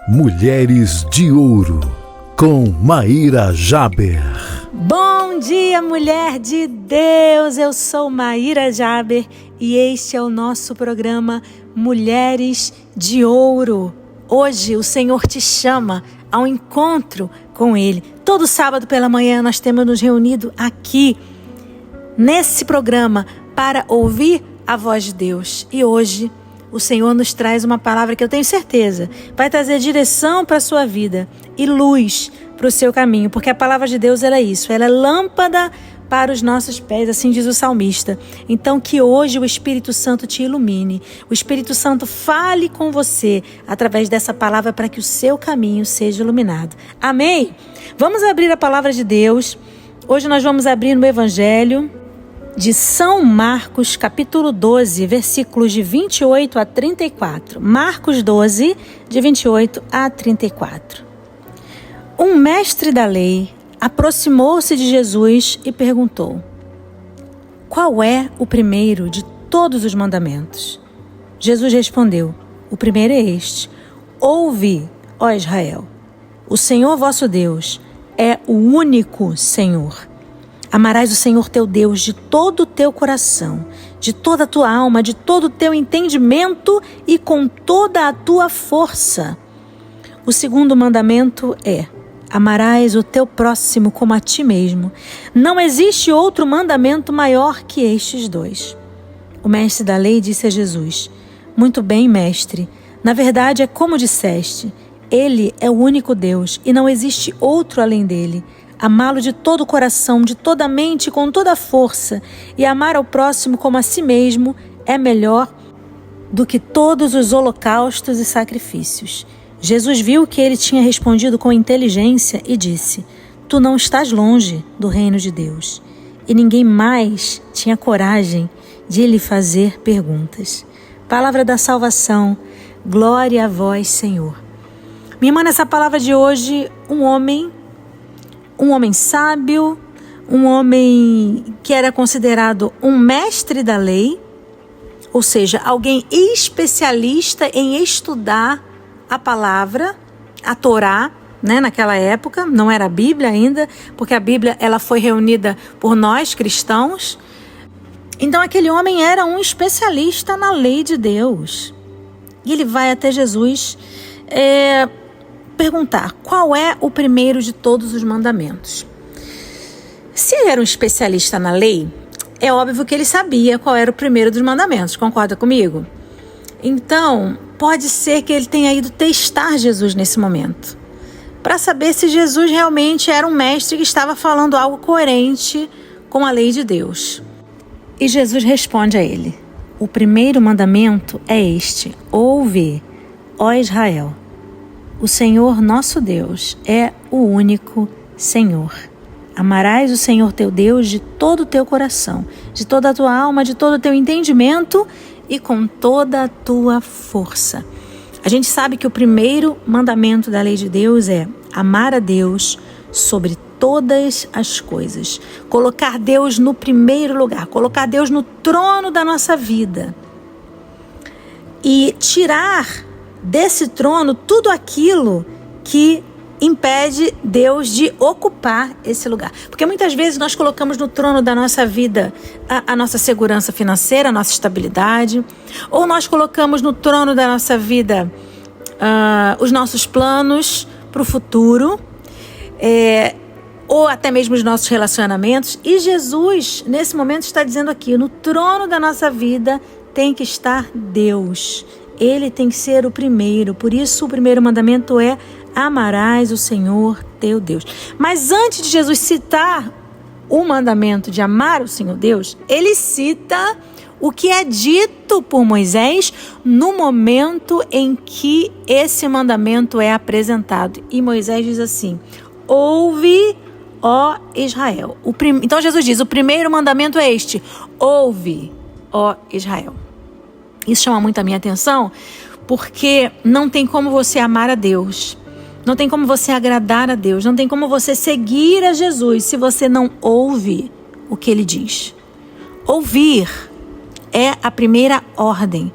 Mulheres de Ouro, com Maíra Jaber. Bom dia, mulher de Deus! Eu sou Maíra Jaber e este é o nosso programa Mulheres de Ouro. Hoje o Senhor te chama ao encontro com Ele. Todo sábado pela manhã nós temos nos reunido aqui nesse programa para ouvir a voz de Deus. E hoje o Senhor nos traz uma palavra que eu tenho certeza vai trazer direção para a sua vida e luz para o seu caminho, porque a palavra de Deus ela é isso, ela é lâmpada para os nossos pés, assim diz o salmista. Então que hoje o Espírito Santo te ilumine, o Espírito Santo fale com você através dessa palavra para que o seu caminho seja iluminado. Amém? Vamos abrir a palavra de Deus. Hoje nós vamos abrir no Evangelho de São Marcos, capítulo 12, versículos de 28 a 34. Marcos 12, de 28 a 34. Um mestre da lei aproximou-se de Jesus e perguntou: qual é o primeiro de todos os mandamentos? Jesus respondeu: o primeiro é este: ouve, ó Israel, o Senhor vosso Deus é o único Senhor. Amarás o Senhor teu Deus de todo o teu coração, de toda a tua alma, de todo o teu entendimento e com toda a tua força. O segundo mandamento é: amarás o teu próximo como a ti mesmo. Não existe outro mandamento maior que estes dois. O mestre da lei disse a Jesus: muito bem, mestre, na verdade é como disseste, Ele é o único Deus e não existe outro além dele. Amá-lo de todo o coração, de toda a mente, com toda a força, e amar ao próximo como a si mesmo é melhor do que todos os holocaustos e sacrifícios. Jesus viu que ele tinha respondido com inteligência e disse: tu não estás longe do reino de Deus. E ninguém mais tinha coragem de lhe fazer perguntas. Palavra da salvação, glória a vós, Senhor. Minha irmã, nessa palavra de hoje, um homem sábio, um homem que era considerado um mestre da lei, ou seja, alguém especialista em estudar a palavra, a Torá, né, naquela época, não era a Bíblia ainda, porque a Bíblia ela foi reunida por nós cristãos. Então aquele homem era um especialista na lei de Deus. E ele vai até Jesus perguntar qual é o primeiro de todos os mandamentos. Se ele era um especialista na lei, é óbvio que ele sabia qual era o primeiro dos mandamentos, concorda comigo? Então, pode ser que ele tenha ido testar Jesus nesse momento, para saber se Jesus realmente era um mestre que estava falando algo coerente com a lei de Deus. E Jesus responde a ele: o primeiro mandamento é este: ouve, ó Israel, o Senhor nosso Deus é o único Senhor. Amarás o Senhor teu Deus de todo o teu coração, de toda a tua alma, de todo o teu entendimento e com toda a tua força. A gente sabe que o primeiro mandamento da lei de Deus é amar a Deus sobre todas as coisas. Colocar Deus no primeiro lugar, colocar Deus no trono da nossa vida. E tirar desse trono tudo aquilo que impede Deus de ocupar esse lugar. Porque muitas vezes nós colocamos no trono da nossa vida a nossa segurança financeira, a nossa estabilidade, ou nós colocamos no trono da nossa vida os nossos planos para o futuro, ou até mesmo os nossos relacionamentos. E Jesus, nesse momento, está dizendo aqui: no trono da nossa vida tem que estar Deus. Ele tem que ser o primeiro. Por isso o primeiro mandamento é: amarás o Senhor teu Deus. Mas antes de Jesus citar o mandamento de amar o Senhor Deus, ele cita o que é dito por Moisés no momento em que esse mandamento é apresentado. E Moisés diz assim: ouve, ó Israel. Então Jesus diz: o primeiro mandamento é este: ouve, ó Israel. Isso chama muito a minha atenção, porque não tem como você amar a Deus, não tem como você agradar a Deus, não tem como você seguir a Jesus se você não ouve o que Ele diz. Ouvir é a primeira ordem.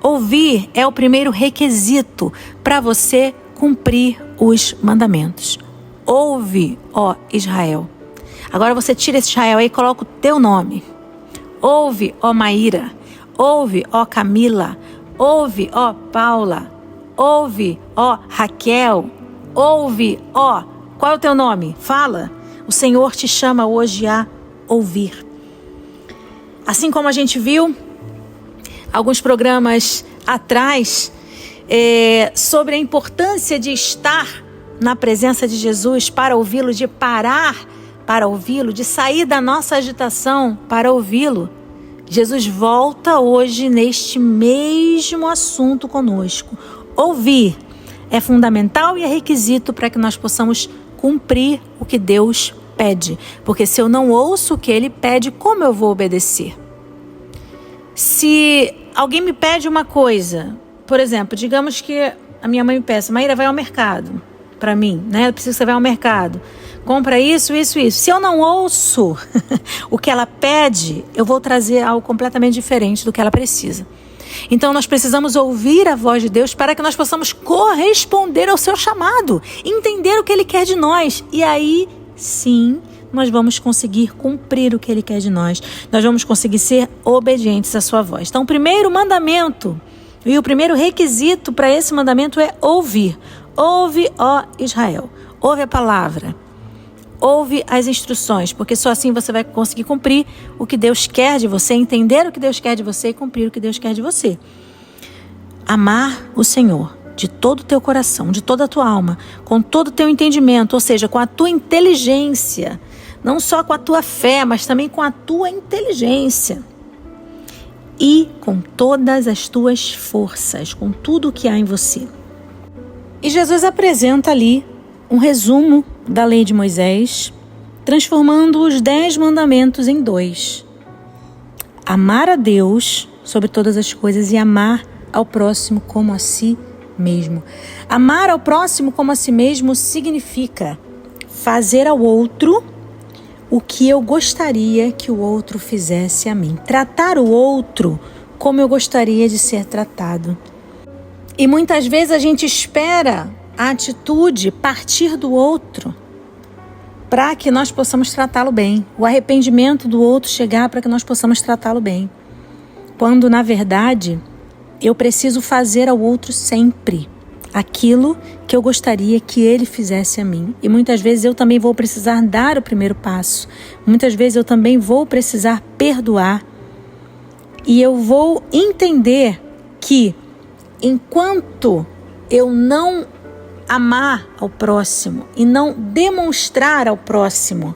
Ouvir é o primeiro requisito para você cumprir os mandamentos. Ouve, ó Israel. Agora você tira esse Israel aí e coloca o teu nome. Ouve, ó Maíra. Ouve, ó Camila. Ouve, ó Paula. Ouve, ó Raquel. Ouve, ó... Qual é o teu nome? Fala. O Senhor te chama hoje a ouvir. Assim como a gente viu alguns programas atrás sobre a importância de estar na presença de Jesus para ouvi-lo, de parar para ouvi-lo, de sair da nossa agitação para ouvi-lo. Jesus volta hoje neste mesmo assunto conosco. Ouvir é fundamental e é requisito para que nós possamos cumprir o que Deus pede. Porque se eu não ouço o que Ele pede, como eu vou obedecer? Se alguém me pede uma coisa, por exemplo, digamos que a minha mãe me peça, Maíra, vai ao mercado para mim, né? Eu preciso que você vá ao mercado. Compra isso, isso, isso. Se eu não ouço o que ela pede, eu vou trazer algo completamente diferente do que ela precisa. Então nós precisamos ouvir a voz de Deus para que nós possamos corresponder ao seu chamado, entender o que Ele quer de nós. E aí, sim, nós vamos conseguir cumprir o que Ele quer de nós. Nós vamos conseguir ser obedientes à sua voz. Então o primeiro mandamento e o primeiro requisito para esse mandamento é ouvir. Ouve, ó Israel. Ouve a palavra. Ouve as instruções, porque só assim você vai conseguir cumprir o que Deus quer de você, entender o que Deus quer de você e cumprir o que Deus quer de você. Amar o Senhor de todo o teu coração, de toda a tua alma, com todo o teu entendimento, ou seja, com a tua inteligência, não só com a tua fé, mas também com a tua inteligência. E com todas as tuas forças, com tudo o que há em você. E Jesus apresenta ali um resumo da lei de Moisés, transformando os 10 mandamentos em 2. Amar a Deus sobre todas as coisas e amar ao próximo como a si mesmo. Amar ao próximo como a si mesmo significa fazer ao outro o que eu gostaria que o outro fizesse a mim. Tratar o outro como eu gostaria de ser tratado. E muitas vezes a gente espera a atitude partir do outro para que nós possamos tratá-lo bem. O arrependimento do outro chegar para que nós possamos tratá-lo bem. Quando, na verdade, eu preciso fazer ao outro sempre aquilo que eu gostaria que ele fizesse a mim. E muitas vezes eu também vou precisar dar o primeiro passo. Muitas vezes eu também vou precisar perdoar. E eu vou entender que enquanto eu não amar ao próximo e não demonstrar ao próximo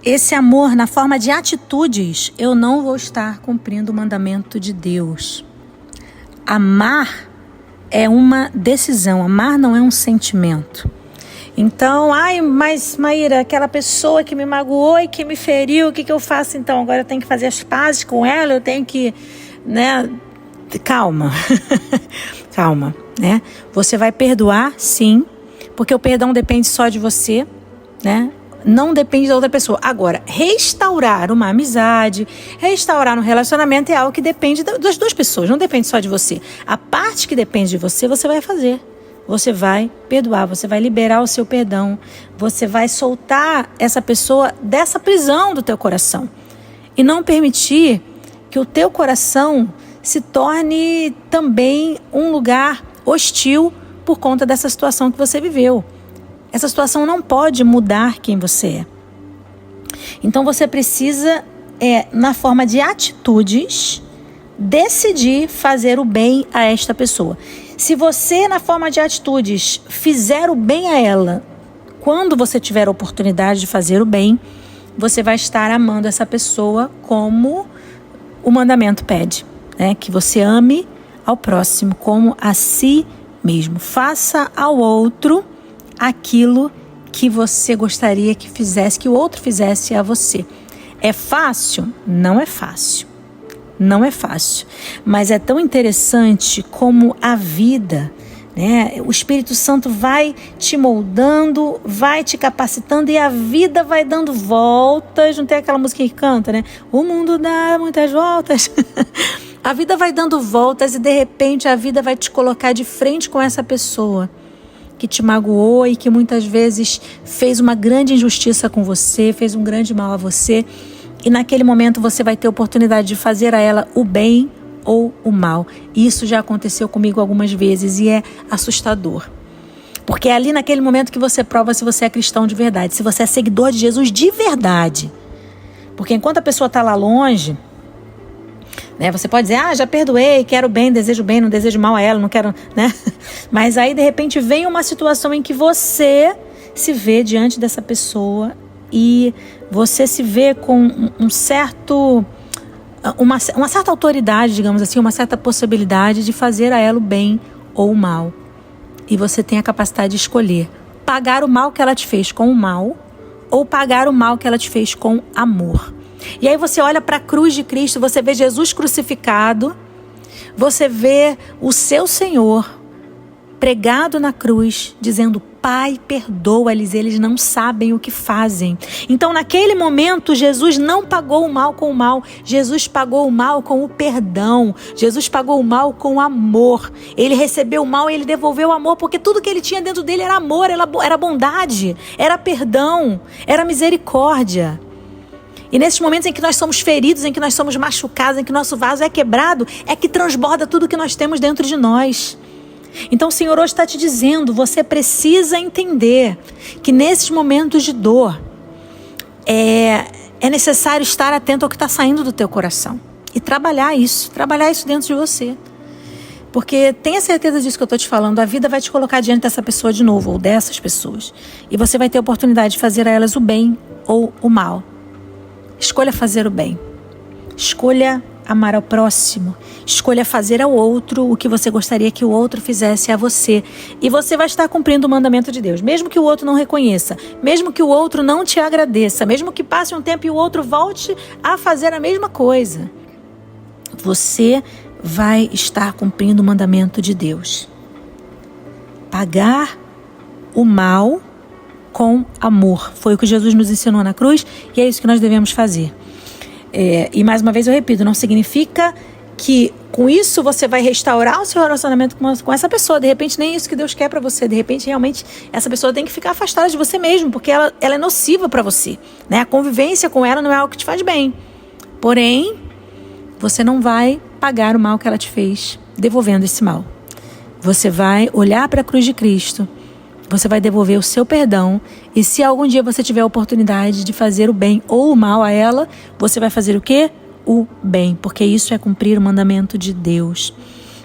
esse amor na forma de atitudes, eu não vou estar cumprindo o mandamento de Deus. Amar é uma decisão, amar não é um sentimento. Então, mas Maíra, aquela pessoa que me magoou e que me feriu, o que eu faço então? Agora eu tenho que fazer as pazes com ela, eu tenho que, calma, calma, né? Você vai perdoar, sim, porque o perdão depende só de você, né? Não depende da outra pessoa. Agora, restaurar uma amizade, restaurar um relacionamento é algo que depende das duas pessoas, não depende só de você. A parte que depende de você, você vai fazer. Você vai perdoar, você vai liberar o seu perdão, você vai soltar essa pessoa dessa prisão do teu coração e não permitir que o teu coração se torne também um lugar hostil por conta dessa situação que você viveu. Essa situação não pode mudar quem você é. Então você precisa, na forma de atitudes, decidir fazer o bem a esta pessoa. Se você, na forma de atitudes, fizer o bem a ela, quando você tiver a oportunidade de fazer o bem, você vai estar amando essa pessoa como o mandamento pede, né? Que você ame ao próximo como a si mesmo. Faça ao outro aquilo que você gostaria que fizesse, que o outro fizesse a você. É fácil? Não é fácil. Não é fácil, mas é tão interessante como a vida, né? O Espírito Santo vai te moldando, vai te capacitando e a vida vai dando voltas. Não tem aquela música que canta, né? O mundo dá muitas voltas. A vida vai dando voltas e de repente a vida vai te colocar de frente com essa pessoa. que te magoou e que muitas vezes fez uma grande injustiça com você, fez um grande mal a você. E naquele momento você vai ter a oportunidade de fazer a ela o bem ou o mal. E isso já aconteceu comigo algumas vezes e é assustador. Porque é ali naquele momento que você prova se você é cristão de verdade, se você é seguidor de Jesus de verdade. Porque enquanto a pessoa está lá longe, né, você pode dizer, já perdoei, quero bem, não desejo mal a ela, não quero, né? Mas aí de repente vem uma situação em que você se vê diante dessa pessoa e você se vê com uma certa autoridade, digamos assim, uma certa possibilidade de fazer a ela o bem ou o mal. E você tem a capacidade de escolher pagar o mal que ela te fez com o mal ou pagar o mal que ela te fez com amor. E aí você olha para a cruz de Cristo, você vê Jesus crucificado, você vê o seu Senhor pregado na cruz, dizendo, Pai, perdoa-lhes, eles não sabem o que fazem. Então naquele momento Jesus não pagou o mal com o mal, Jesus pagou o mal com o perdão, Jesus pagou o mal com o amor. Ele recebeu o mal e ele devolveu o amor, porque tudo que ele tinha dentro dele era amor, era bondade, era perdão, era misericórdia. E nesses momentos em que nós somos feridos, em que nós somos machucados, em que nosso vaso é quebrado, é que transborda tudo que nós temos dentro de nós. Então o Senhor hoje está te dizendo, você precisa entender que nesses momentos de dor é necessário estar atento ao que está saindo do teu coração e trabalhar isso dentro de você. Porque tenha certeza disso que eu estou te falando, a vida vai te colocar diante dessa pessoa de novo, ou dessas pessoas, e você vai ter a oportunidade de fazer a elas o bem ou o mal. Escolha fazer o bem, escolha amar ao próximo, escolha fazer ao outro o que você gostaria que o outro fizesse a você. E você vai estar cumprindo o mandamento de Deus, mesmo que o outro não reconheça, mesmo que o outro não te agradeça, mesmo que passe um tempo e o outro volte a fazer a mesma coisa. Você vai estar cumprindo o mandamento de Deus. Pagar o mal com amor. Foi o que Jesus nos ensinou na cruz e é isso que nós devemos fazer. E mais uma vez eu repito, não significa que com isso você vai restaurar o seu relacionamento com essa pessoa. De repente nem isso que Deus quer para você. De repente realmente essa pessoa tem que ficar afastada de você mesmo, porque ela é nociva para você, né? A convivência com ela não é algo que te faz bem. Porém, você não vai pagar o mal que ela te fez devolvendo esse mal. Você vai olhar para a cruz de Cristo, você vai devolver o seu perdão, e se algum dia você tiver a oportunidade de fazer o bem ou o mal a ela, você vai fazer o quê? O bem, porque isso é cumprir o mandamento de Deus.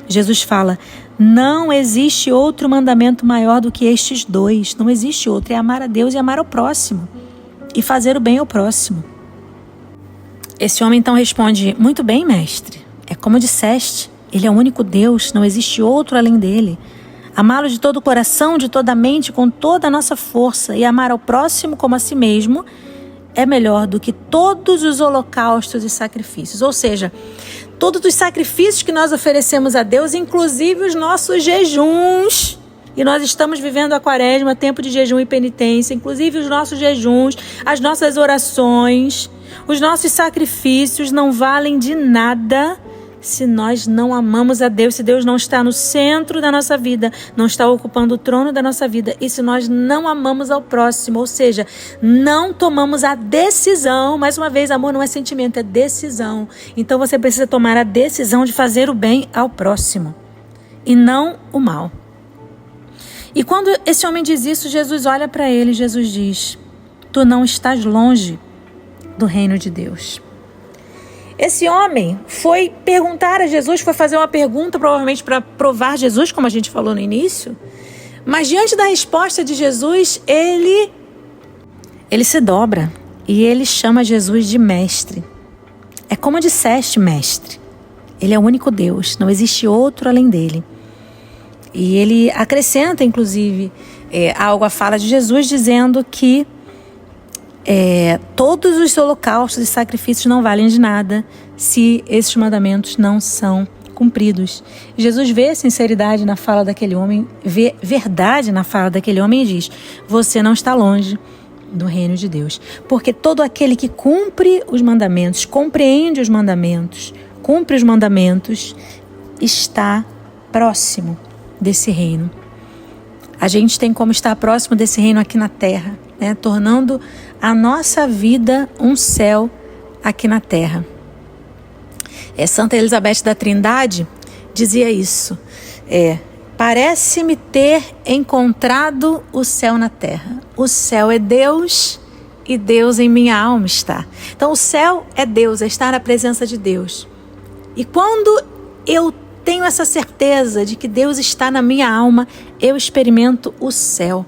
Jesus fala, não existe outro mandamento maior do que estes dois, não existe outro, é amar a Deus e amar ao próximo, e fazer o bem ao próximo. Esse homem então responde, muito bem, mestre, é como disseste, ele é o único Deus, não existe outro além dele. Amá-lo de todo o coração, de toda a mente, com toda a nossa força e amar ao próximo como a si mesmo é melhor do que todos os holocaustos e sacrifícios. Ou seja, todos os sacrifícios que nós oferecemos a Deus, inclusive os nossos jejuns. E nós estamos vivendo a quaresma, tempo de jejum e penitência, inclusive os nossos jejuns, as nossas orações, os nossos sacrifícios não valem de nada se nós não amamos a Deus, se Deus não está no centro da nossa vida, não está ocupando o trono da nossa vida, e se nós não amamos ao próximo, ou seja, não tomamos a decisão, mais uma vez, amor não é sentimento, é decisão. Então você precisa tomar a decisão de fazer o bem ao próximo e não o mal. E quando esse homem diz isso, Jesus olha para ele e Jesus diz, tu não estás longe do reino de Deus. Esse homem foi perguntar a Jesus, foi fazer uma pergunta provavelmente para provar Jesus, como a gente falou no início. Mas diante da resposta de Jesus, ele se dobra e ele chama Jesus de mestre. É como disseste, mestre. Ele é o único Deus, não existe outro além dele. E ele acrescenta, inclusive, algo à fala de Jesus, dizendo que todos os holocaustos e sacrifícios não valem de nada se esses mandamentos não são cumpridos. Jesus vê sinceridade na fala daquele homem, vê verdade na fala daquele homem e diz, você não está longe do reino de Deus. Porque todo aquele que cumpre os mandamentos, compreende os mandamentos, cumpre os mandamentos, está próximo desse reino. a gente tem como estar próximo desse reino aqui na terra, né? Tornando a nossa vida um céu aqui na terra. Santa Elizabeth da Trindade dizia isso. Parece-me ter encontrado o céu na terra. O céu é Deus e Deus em minha alma está. Então o céu é Deus, é estar na presença de Deus. E quando eu tenho essa certeza de que Deus está na minha alma, eu experimento o céu.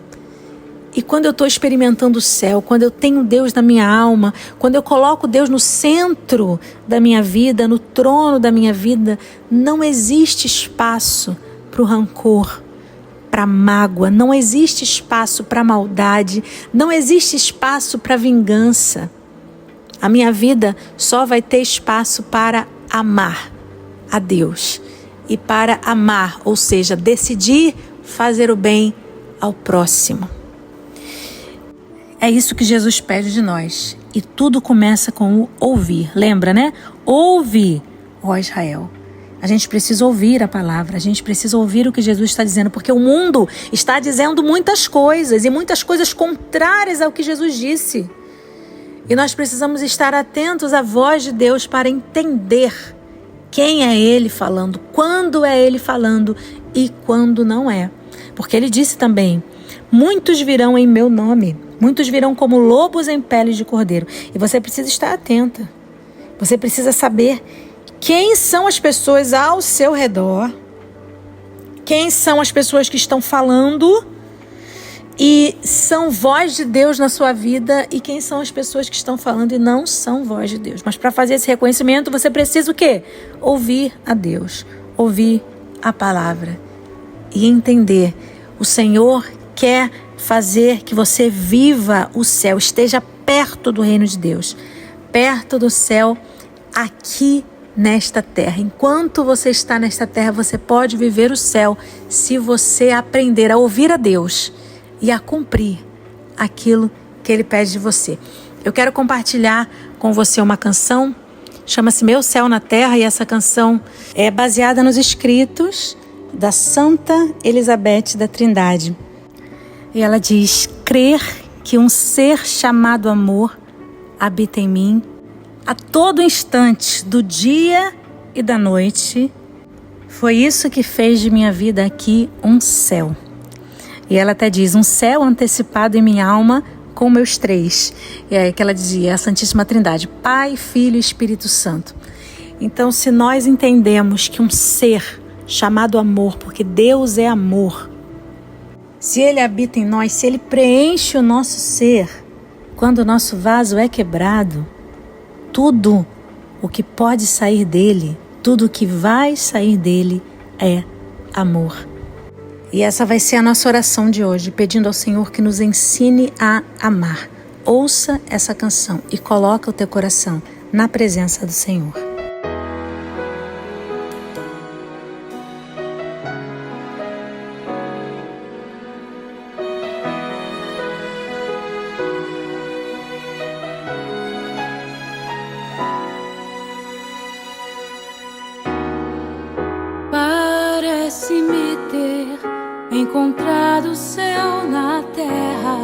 E quando eu estou experimentando o céu, quando eu tenho Deus na minha alma, quando eu coloco Deus no centro da minha vida, no trono da minha vida, não existe espaço para o rancor, para a mágoa, não existe espaço para a maldade, não existe espaço para a vingança. A minha vida só vai ter espaço para amar a Deus e para amar, ou seja, decidir fazer o bem ao próximo. É isso que Jesus pede de nós. E tudo começa com o ouvir. Lembra, né? Ouve, ó Israel. A gente precisa ouvir a palavra, a gente precisa ouvir o que Jesus está dizendo, porque o mundo está dizendo muitas coisas, e muitas coisas contrárias ao que Jesus disse. E nós precisamos estar atentos à voz de Deus para entender quem é Ele falando, quando é Ele falando e quando não é. Porque Ele disse também: muitos virão em meu nome, muitos virão como lobos em peles de cordeiro. E você precisa estar atenta. Você precisa saber quem são as pessoas ao seu redor, quem são as pessoas que estão falando e são voz de Deus na sua vida, e quem são as pessoas que estão falando e não são voz de Deus. Mas para fazer esse reconhecimento, você precisa o quê? Ouvir a Deus, ouvir a palavra e entender. O Senhor quer fazer que você viva o céu, esteja perto do reino de Deus, perto do céu, aqui nesta terra. Enquanto você está nesta terra, você pode viver o céu se você aprender a ouvir a Deus e a cumprir aquilo que Ele pede de você. Eu quero compartilhar com você uma canção, chama-se Meu Céu na Terra, e essa canção é baseada nos escritos da Santa Elizabeth da Trindade. E ela diz: crer que um ser chamado amor habita em mim a todo instante do dia e da noite, foi isso que fez de minha vida aqui um céu. E ela até diz: um céu antecipado em minha alma com meus três. E aí que ela dizia, a Santíssima Trindade, Pai, Filho e Espírito Santo. Então, se nós entendemos que um ser chamado amor, porque Deus é amor, se Ele habita em nós, se Ele preenche o nosso ser, quando o nosso vaso é quebrado, tudo o que pode sair dele, tudo o que vai sair dele é amor. E essa vai ser a nossa oração de hoje, pedindo ao Senhor que nos ensine a amar. Ouça essa canção e coloca o teu coração na presença do Senhor. Parece-me ter encontrado o céu na terra.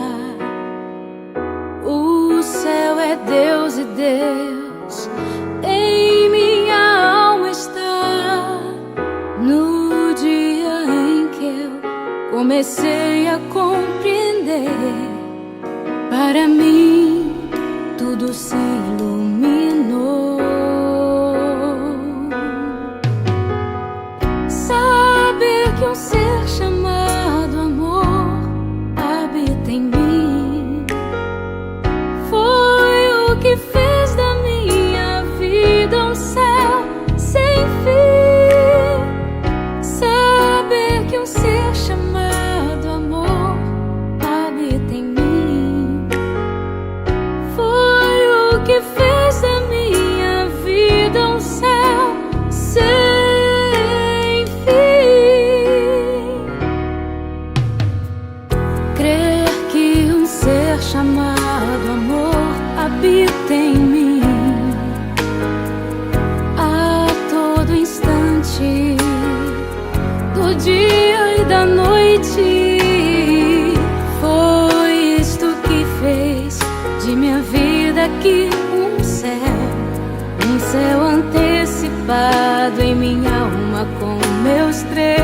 O céu é Deus e Deus em minha alma está. No dia em que eu comecei a compreender, para mim tudo se iluminou. Saber que um ser chamado amor habita em mim foi o que fez da minha vida um céu sem fim. Saber que um ser chamado amor habita em mim foi o que fez em minha alma com meus três.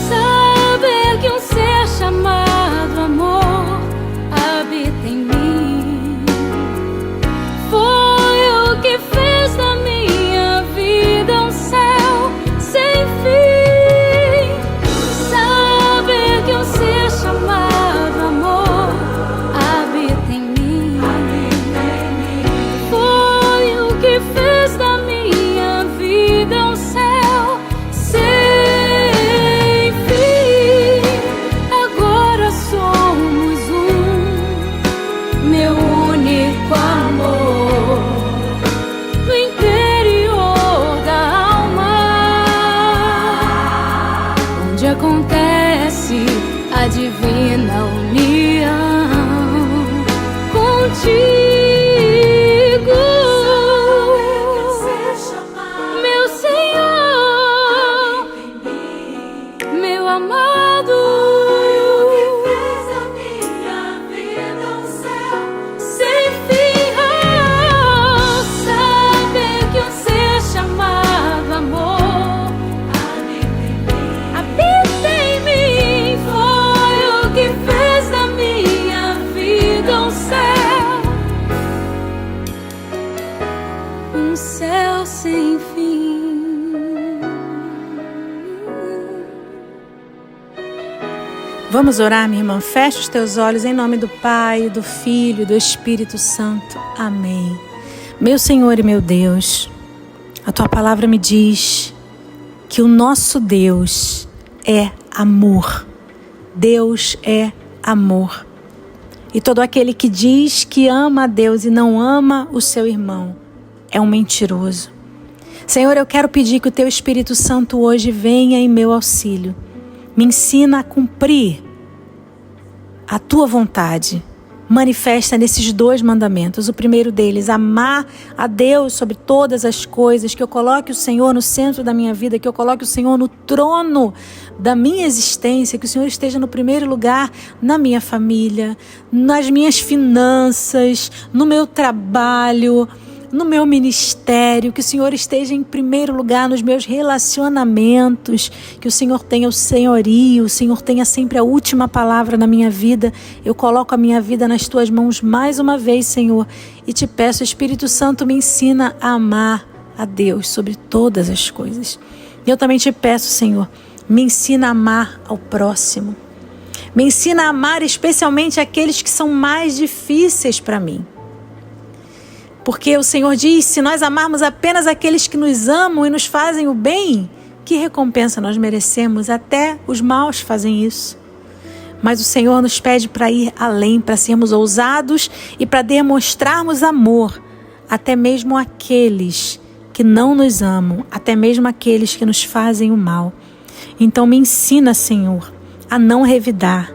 Saber que um ser chamado amor habita em mim foi o que fez da minha vida um céu sem fim. Saber que um ser chamado amor habita em mim foi o que fez da minha vida um céu sem fim. Agora somos um, meu único amor, no interior da alma, onde acontece a divina união contigo. Meu Senhor, meu amado, sem fim. Oh, saber que um ser chamado amor habita em mim foi o que fez da minha vida um céu sem fim. Vamos orar, minha irmã? Feche os teus olhos em nome do Pai, do Filho e do Espírito Santo. Amém. Meu Senhor e meu Deus, a Tua palavra me diz que o nosso Deus é amor. Deus é amor. E todo aquele que diz que ama a Deus e não ama o seu irmão é um mentiroso. Senhor, eu quero pedir que o Teu Espírito Santo hoje venha em meu auxílio. Me ensina a cumprir a Tua vontade. Manifesta nesses 2 mandamentos. O primeiro deles, amar a Deus sobre todas as coisas, que eu coloque o Senhor no centro da minha vida, que eu coloque o Senhor no trono da minha existência, que o Senhor esteja no primeiro lugar na minha família, nas minhas finanças, no meu trabalho, no meu ministério, que o Senhor esteja em primeiro lugar nos meus relacionamentos, que o Senhor tenha o senhorio, o Senhor tenha sempre a última palavra na minha vida. Eu coloco a minha vida nas Tuas mãos mais uma vez, Senhor, e Te peço, Espírito Santo, me ensina a amar a Deus sobre todas as coisas. Eu também Te peço, Senhor, me ensina a amar ao próximo. Me ensina a amar especialmente aqueles que são mais difíceis para mim. Porque o Senhor diz, se nós amarmos apenas aqueles que nos amam e nos fazem o bem, que recompensa nós merecemos? Até os maus fazem isso. Mas o Senhor nos pede para ir além, para sermos ousados e para demonstrarmos amor, até mesmo àqueles que não nos amam, até mesmo àqueles que nos fazem o mal. Então me ensina, Senhor, a não revidar,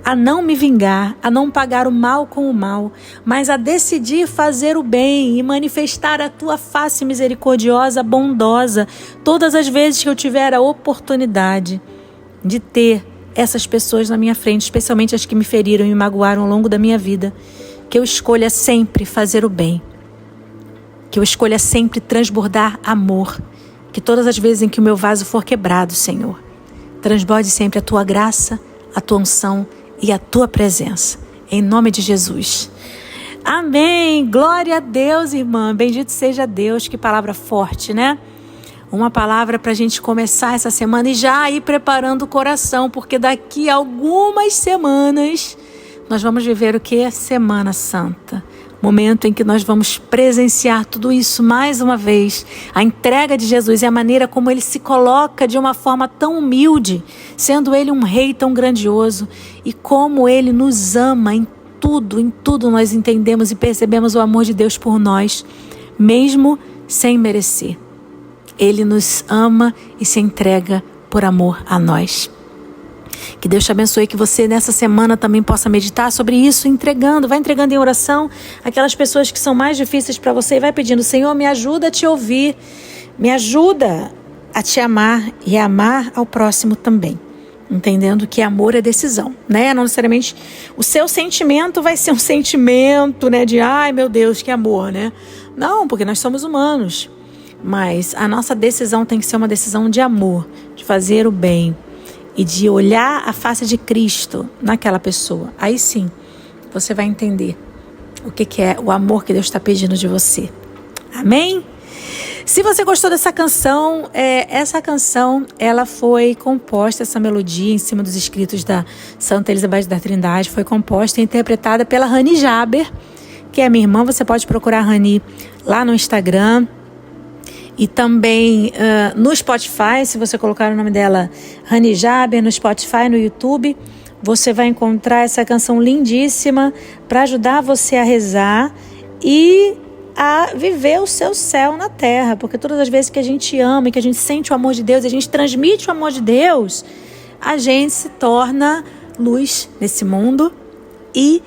a não me vingar, a não pagar o mal com o mal, mas a decidir fazer o bem e manifestar a Tua face misericordiosa, bondosa, todas as vezes que eu tiver a oportunidade de ter essas pessoas na minha frente, especialmente as que me feriram e me magoaram ao longo da minha vida, que eu escolha sempre fazer o bem, que eu escolha sempre transbordar amor, que todas as vezes em que o meu vaso for quebrado, Senhor, transborde sempre a Tua graça, a Tua unção e a Tua presença, em nome de Jesus. Amém, glória a Deus, irmã, bendito seja Deus. Que palavra forte, né? Uma palavra para a gente começar essa semana e já ir preparando o coração, porque daqui a algumas semanas nós vamos viver o que? Semana Santa. Momento em que nós vamos presenciar tudo isso mais uma vez. A entrega de Jesus e a maneira como Ele se coloca de uma forma tão humilde, sendo Ele um rei tão grandioso, e como Ele nos ama em tudo nós entendemos e percebemos o amor de Deus por nós, mesmo sem merecer. Ele nos ama e se entrega por amor a nós. Que Deus te abençoe, que você nessa semana também possa meditar sobre isso, vai entregando em oração aquelas pessoas que são mais difíceis para você e vai pedindo, Senhor, me ajuda a Te ouvir, me ajuda a Te amar e a amar ao próximo também. Entendendo que amor é decisão, né? Não necessariamente o seu sentimento vai ser um sentimento, né? De, ai meu Deus, que amor, né? Não, porque nós somos humanos. Mas a nossa decisão tem que ser uma decisão de amor, de fazer o bem e de olhar a face de Cristo naquela pessoa. Aí sim, você vai entender o que é o amor que Deus está pedindo de você. Amém? Se você gostou dessa canção, essa canção, ela foi composta, essa melodia em cima dos escritos da Santa Elizabeth da Trindade, foi composta e interpretada pela Rani Jaber, que é minha irmã. Você pode procurar a Rani lá no Instagram e também no Spotify. Se você colocar o nome dela, Rani Jaber, no Spotify, no YouTube, você vai encontrar essa canção lindíssima para ajudar você a rezar e a viver o seu céu na terra, porque todas as vezes que a gente ama e que a gente sente o amor de Deus, e a gente transmite o amor de Deus, a gente se torna luz nesse mundo e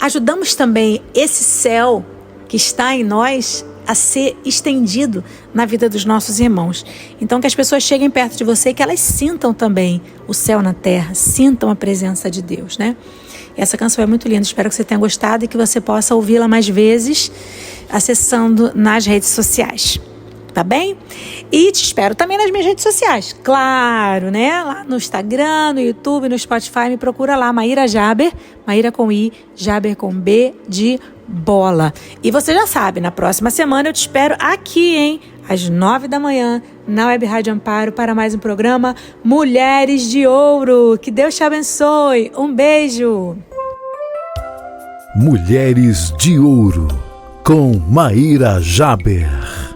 ajudamos também esse céu que está em nós a ser estendido na vida dos nossos irmãos. Então, que as pessoas cheguem perto de você e que elas sintam também o céu na terra, sintam a presença de Deus, né? Essa canção é muito linda, espero que você tenha gostado e que você possa ouvi-la mais vezes acessando nas redes sociais, tá bem? E te espero também nas minhas redes sociais, claro, né? Lá no Instagram, no YouTube, no Spotify, me procura lá, Maíra Jaber, Maíra com I, Jaber com B de bola. E você já sabe, na próxima semana eu te espero aqui, hein? Às 9 da manhã, na Web Rádio Amparo, para mais um programa Mulheres de Ouro. Que Deus te abençoe. Um beijo. Mulheres de Ouro, com Maíra Jaber.